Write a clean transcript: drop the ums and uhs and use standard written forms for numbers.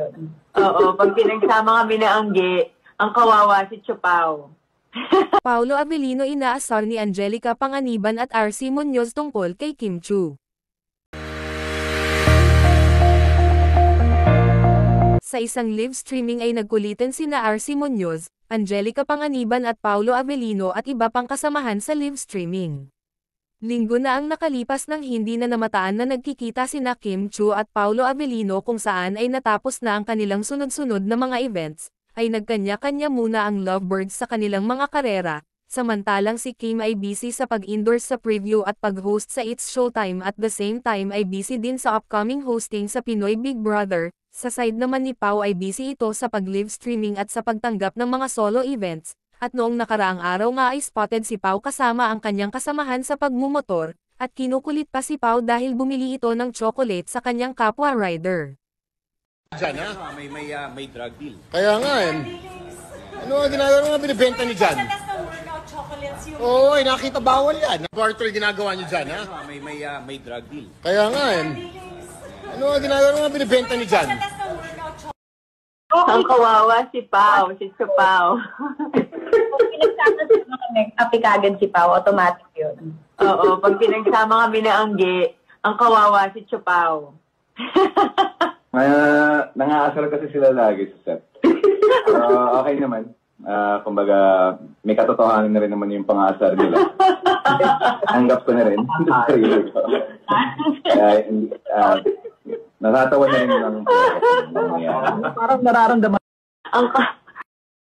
yun. Oo, pag pinagsama kami na Angge, ang kawawa si Chupaw. Paulo Avellino inaasar ni Angelica Panganiban at RC Muñoz tungkol kay Kim Chu. Sa isang live streaming ay nagkulitan sina RC Muñoz, Angelica Panganiban at Paulo Avellino at iba pang kasamahan sa live streaming. Linggo na ang nakalipas nang hindi na namataan na nagkikita sina Kim Chu at Paulo Avellino kung saan ay natapos na ang kanilang sunod-sunod na mga events, ay nagkanya-kanya muna ang lovebirds sa kanilang mga karera, samantalang si Kim ay busy sa pag-endorse sa preview at pag-host sa It's Showtime at the same time ay busy din sa upcoming hosting sa Pinoy Big Brother. Sa side naman ni Pau ay busy ito sa pag-live streaming at sa pagtanggap ng mga solo events, at noong nakaraang araw nga ay spotted si Pau kasama ang kanyang kasamahan sa pagmumotor, at kinukulit pa si Pau dahil bumili ito ng chocolate sa kanyang kapwa rider. Diyan ha? May drug deal. Kaya nga eh. Ano ang ginagawa nga binibenta niyo dyan? Oo, nakita bawal yan. Quarter ginagawa niyo dyan ha? May drug deal. Kaya nga eh. Ano ang ginagawa nga binibenta niyo dyan? Ang kawawa si Pau, si Chupaw. Kung pinagsama kami, apikagad si Pau, automatic yun. Oo, pag pinagsama kami na Angge, ang kawawa si Chupaw. Nangaasar kasi sila lagi sa set. Okay naman. Kumbaga, may katotohanan na rin naman yung pang-aasar nila. Tanggap ko na rin. Kaya, natatawa na rin ng nangyayari. Parang nararamdaman.